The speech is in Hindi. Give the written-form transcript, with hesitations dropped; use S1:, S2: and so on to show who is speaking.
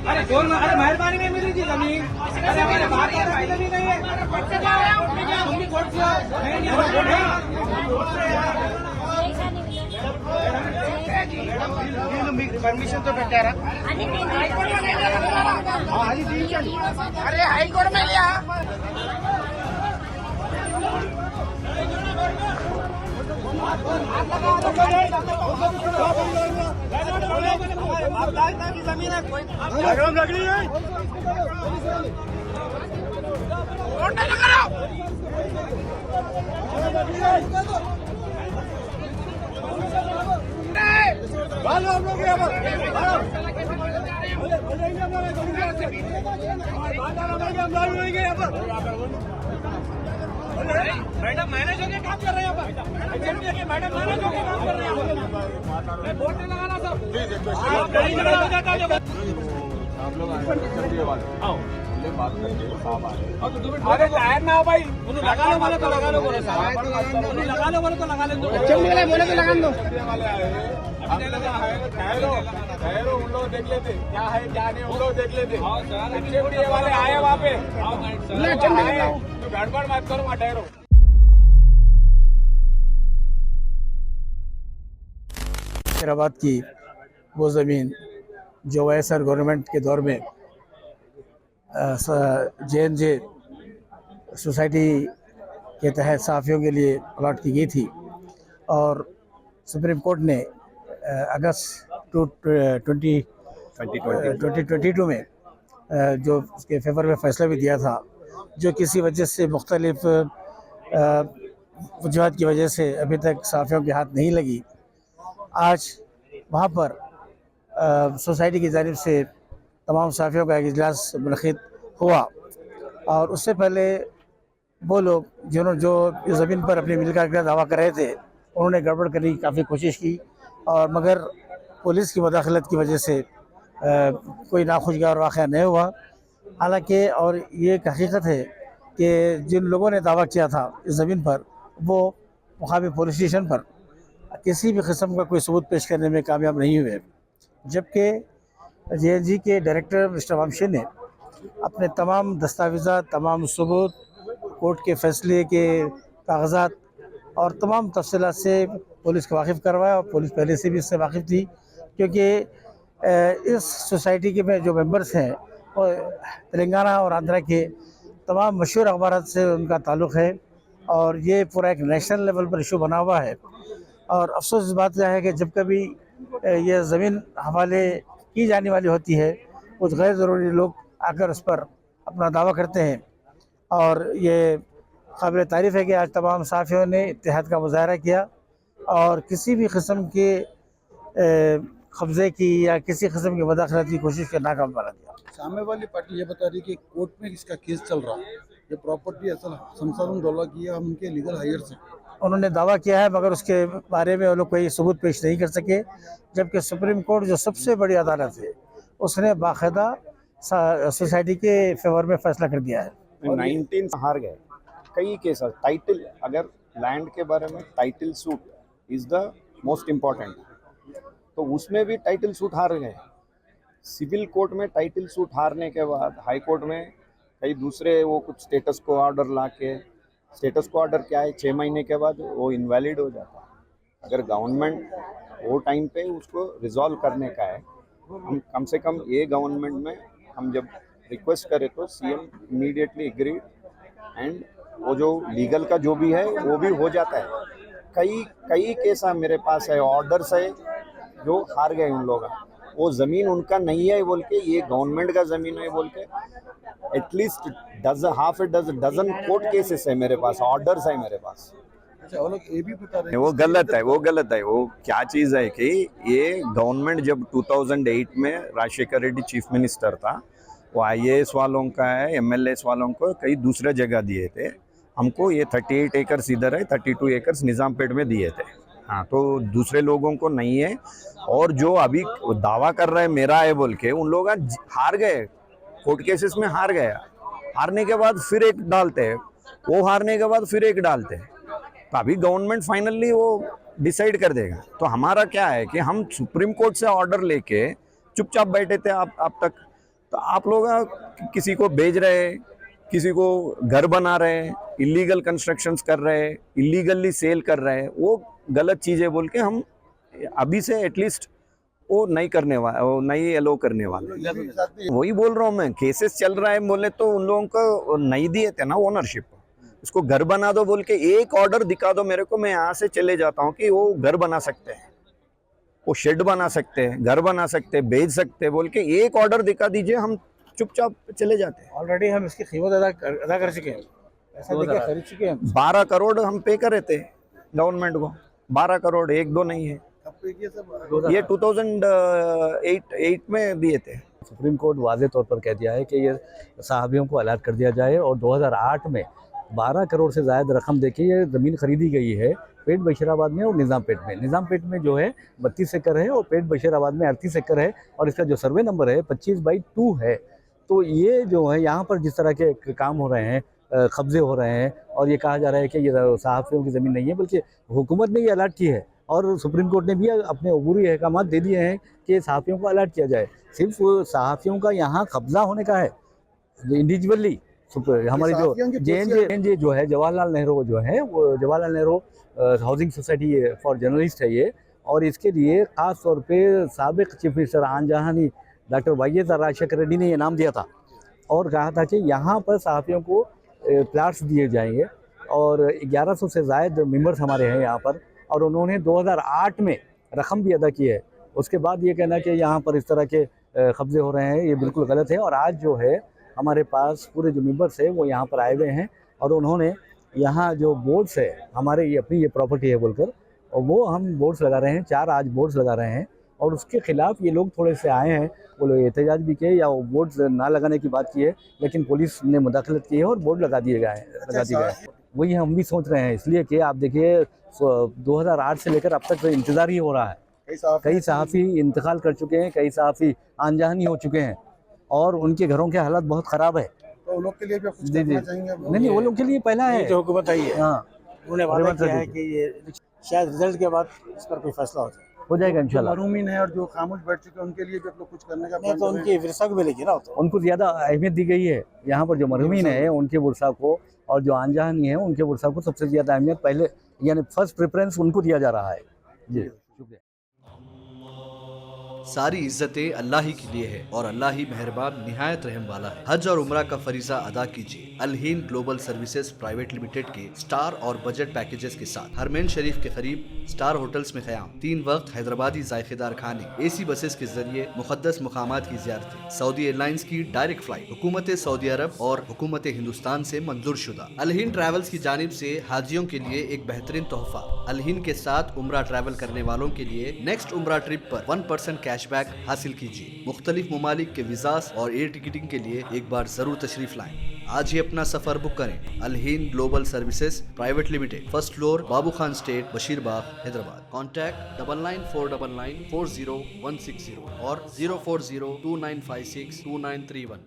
S1: अरे कौन, अरे मेहरबानी में मिली थी जमीन, अरे हमारे बाहर की जमीन नहीं है, तुम भी कोर्ट से आओ। परमिशन तो పెట్టారా? अरे हाईकोर्ट में लिया। जमीन है कोई लकड़ी है, मैडम मैनेज होके काम कर रहे हैं यहाँ पर, मैडम मैनेज होके काम कर रहे हैं यहाँ पर। मैं बोर्ड नहीं लगाना सब, कहीं झगड़ा हो जाता है।
S2: आप लोग चलिए बात करके साहब आ रहे हैं।
S1: अरे टायर ना हो भाई, लगा लो बोले तो लगा लो, बोले लगा लो बोले तो लगा लेंगे, बोले तो लगा दो।
S2: ठहरो, उन लोग देख लेते क्या है क्या नहीं, उन लोग देख लेते। अच्छे वाले आए वहाँ पे, गड़बड़ मत करो, वहाँ ठहरो।
S3: हैदराबाद की वो ज़मीन जो वाईएसआर गवर्नमेंट के दौर में JNJ सोसाइटी के तहत सहाफ़ियों के लिए अलॉट की गई थी, और सुप्रीम कोर्ट ने अगस्त 2022 में जो उसके फेवर में फ़ैसला भी दिया था, जो किसी वजह से मुख्तलिफ वजूहत की वजह से अभी तक सहाफ़ियों के हाथ नहीं लगी। आज वहाँ पर सोसाइटी की जानिब से तमाम सहाफ़ियों का एक इजलास मुनक़िद हुआ, और उससे पहले वो लोग जो इस ज़मीन पर अपनी मिल्कियत का दावा कर रहे थे, उन्होंने गड़बड़ करने की काफ़ी कोशिश की, और मगर पुलिस की मदाखलत की वजह से कोई नाखुशगवार वाक़या नहीं हुआ। हालांकि और ये एक हकीकत है कि जिन लोगों ने दावा किया था इस ज़मीन पर, वो मुक़ामी पुलिस स्टेशन पर किसी भी किस्म का कोई सबूत पेश करने में कामयाब नहीं हुए, जबकि JNG के डायरेक्टर मिस्टर वामशी ने अपने तमाम दस्तावेज़ात, तमाम सबूत, कोर्ट के फ़ैसले के कागज़ात और तमाम तफसीलात से पुलिस को वाकिफ़ करवाया, और पुलिस पहले से भी इससे वाकिफ़ थी, क्योंकि इस सोसाइटी के में जो मेंबर्स हैं वो तेलंगाना और आंध्रा के तमाम मशहूर अखबारात से उनका ताल्लुक़ है, और ये पूरा एक नेशनल लेवल पर इशू बना हुआ है। और अफसोस इस बात का है कि जब कभी ये ज़मीन हवाले की जाने वाली होती है, कुछ गैर ज़रूरी लोग आकर उस पर अपना दावा करते हैं, और ये काबिल तारीफ़ है कि आज तमाम सहाफ़ियों ने इत्तेहाद का मुज़ाहरा किया, और किसी भी किस्म के कब्ज़े की या किसी किस्म की मदाखलत की कोशिश का नाकाम बना दिया।
S4: सामने वाली पार्टी ये बता रही है कि कोर्ट में इसका केस चल रहा है, ये प्रॉपर्टी असल शमशारुन दौला की है, हम उनके लीगल हायर्स हैं।
S3: उन्होंने दावा किया है, मगर उसके बारे में वो लोग कोई सबूत पेश नहीं कर सके, जबकि सुप्रीम कोर्ट जो सबसे बड़ी अदालत है, उसने बाकायदा सोसाइटी के फेवर में फ़ैसला कर दिया है।
S2: 19 हार गए कई केस। टाइटल, अगर लैंड के बारे में title suit is the most important, तो उसमें भी टाइटल सूट हार गए। सिविल कोर्ट में टाइटल सूट हारने के बाद हाई कोर्ट में कई दूसरे वो कुछ स्टेटस को ऑर्डर ला के, स्टेटस को ऑर्डर क्या है 6 महीने के बाद वो इनवैलिड हो जाता है। अगर गवर्नमेंट वो टाइम पे उसको रिजॉल्व करने का है, हम कम से कम ये गवर्नमेंट में हम जब रिक्वेस्ट करें तो CM इमीडिएटली एग्रीड, एंड वो जो लीगल का जो भी है वो भी हो जाता है। कई केस मेरे पास है, ऑर्डर्स है जो हार गए उन लोग, वो ज़मीन उनका नहीं है बोल के, ये गवर्नमेंट का ज़मीन है बोल के, एटलीस्ट डजन कोर्ट केसेस है मेरे पास, ऑर्डर्स है मेरे पास।
S4: अच्छा, वो लोग ये भी बता रहे हैं
S2: वो गलत है, वो गलत है। वो क्या चीज़ है कि ये गवर्नमेंट जब 2008 में राजशेखर रेड्डी चीफ मिनिस्टर था, वो IAS वालों का है, MLS वालों को कई दूसरे जगह दिए थे। हमको ये 38 एकर्स इधर है, 32 एकर्स निज़ामपेट में दिए थे। हाँ, तो दूसरे लोगों को नहीं है, और जो अभी दावा कर रहे हैं मेरा है बोल के, उन लोग हार गए, कोर्ट केसेस में हार गया। हारने के बाद फिर एक डालते हैं, वो हारने के बाद फिर एक डालते हैं। तो अभी गवर्नमेंट फाइनली वो डिसाइड कर देगा। तो हमारा क्या है कि हम सुप्रीम कोर्ट से ऑर्डर लेके चुपचाप बैठे थे अब तक, तो आप लोग किसी को बेच रहे हैं, किसी को घर बना रहे हैं, इलीगल कंस्ट्रक्शंस कर रहे हैं, इलीगली सेल कर रहे हैं, वो गलत चीज़ें बोल के हम अभी से एटलीस्ट वो नहीं करने वाले, वो नहीं अलो करने वाले। वही बोल रहा हूँ मैं, केसेस चल रहा है बोले तो उन लोगों को नहीं दिए थे ना ओनरशिप, उसको घर बना दो बोल के एक ऑर्डर दिखा दो मेरे को, मैं यहाँ से चले जाता हूँ कि वो घर बना सकते हैं, वो शेड बना सकते हैं, घर बना सकते हैं, बेच सकते हैं बोल के एक ऑर्डर दिखा दीजिए, हम चुपचाप चले जाते हैं।
S3: ऑलरेडी हम इसकी कीमत अदा कर चुके हैं, ऐसा देखिए खरीद चुके हैं।
S2: 12 करोड़ हम पे करे थे गवर्नमेंट को, 12 करोड़, एक दो नहीं है, ये 2008 में दिए थे।
S5: सुप्रीम कोर्ट वाज़े तौर पर कह दिया है कि ये साहबियों को अलर्ट कर दिया जाए, और 2008 में 12 करोड़ से ज़्यादा रकम देके ये ज़मीन खरीदी गई है पेट बशीराबाद में और निज़ाम पेट में। निज़ाम पेट में जो है 32 एकड़ है और पेट बशीराबाद में 38 एकड़ है, और इसका जो सर्वे नंबर है 25/2 है। तो ये जो है यहाँ पर जिस तरह के काम हो रहे हैं, कब्जे हो रहे हैं, और ये कहा जा रहा है कि ये सहाफ़ियों की ज़मीन नहीं है, बल्कि हुकूमत ने ये अलर्ट की है और सुप्रीम कोर्ट ने भी अपने अबूरी अहकाम दे दिए हैं कि सहाफ़ियों को अलर्ट किया जाए। सिर्फ सहाफ़ियों का यहाँ कब्ज़ा होने का है इंडिविजुअली। हमारी जो JNJ जो है, जवाहरलाल नेहरू जो है, वो Jawaharlal Nehru housing society for journalist है ये, और इसके लिए ख़ास तौर पे साबिक़ चीफ मिनिस्टर आन जहानी डॉक्टर YS राजशेखर रेड्डी ने ये नाम दिया था और कहा था कि यहाँ पर सहाफ़ियों को प्लाट्स दिए जाएंगे, और 1100 से ज़ायद मेंबर्स हमारे हैं यहाँ पर, और उन्होंने 2008 में रकम भी अदा की है। उसके बाद ये कहना कि यहाँ पर इस तरह के कब्ज़े हो रहे हैं, ये बिल्कुल गलत है। और आज जो है हमारे पास पूरे जो मेंबर्स है वो यहाँ पर आए हुए हैं, और उन्होंने यहाँ जो बोर्ड्स है हमारे, ये अपनी ये प्रॉपर्टी है बोलकर, और वो हम बोर्ड्स लगा रहे हैं, 4 आज बोर्ड्स लगा रहे हैं, और उसके ख़िलाफ़ ये लोग थोड़े से आए हैं, वो लोग एहतजाज भी किए या वो बोर्ड्स ना लगाने की बात की है, लेकिन पुलिस ने मुदाखलत की है और बोर्ड लगा दिए गए। वही हम भी सोच रहे हैं, इसलिए कि आप देखिए 2008 से लेकर अब तक इंतज़ार ही हो रहा है। कई सहाफ़ी इंतकाल कर चुके हैं, कई सहाफ़ी आनजानी हो चुके हैं, और उनके घरों के हालत बहुत ख़राब है।
S4: तो उन लोग के लिए भी कुछ करना चाहेंगे?
S5: नहीं, वो लोग के लिए पहला है
S3: जो हुकूमत आई है,
S5: हाँ,
S3: उन्होंने वादा किया है कि ये शायद रिजल्ट के बाद इस पर कोई फैसला हो
S5: जाएगा इंशाल्लाह।
S4: महरूमीन है और जो खामोश बैठ चुके हैं उनके लिए भी आप लोग कुछ करने का
S3: नहीं, तो उनकी विरसा को मिलेगी ना, तो
S5: उनको ज़्यादा अहमियत दी गई है। यहाँ पर जो मरहूमीन है उनके वर्षा को, और जो आनजहानी है उनके वर्षा को सबसे ज़्यादा अहमियत पहले, यानी फर्स्ट प्रेफरेंस उनको दिया जा रहा है। जी शुक्रिया।
S6: सारी इज्जतें अल्लाह ही के लिए है और अल्लाह ही मेहरबान निहायत रहम वाला है। हज और उम्रा का फरीजा अदा कीजिए Al Hind global services private limited के स्टार और बजट पैकेजेस के साथ। हरमैन शरीफ के करीब स्टार होटल्स में क़याम, 3 वक्त हैदराबादी जायकेदार खाने, AC बसेस के जरिए मुक़द्दस मुकामात की ज़ियारतें, सऊदी एयरलाइंस की डायरेक्ट फ्लाइट, हुकूमत सऊदी अरब और हुकूमत हिंदुस्तान से मंजूर शुदा। अल हिंद ट्रैवल्स की जानिब से हाजियों के लिए एक बेहतरीन तोहफा। अल हिंद के साथ उम्रा ट्रैवल करने वालों के लिए नेक्स्ट उम्रा ट्रिप पर 1% कैशबैक हासिल कीजिए। मुख्तलिफ ममालिक के वीज़ास और एयर टिकटिंग के लिए एक बार जरूर तशरीफ लाएं। आज ही अपना सफर बुक करें। Al Hind global services private limited, 1st floor, Babu Khan estate, Basheerbagh, Hyderabad. Contact 9949940160 और 04029562931।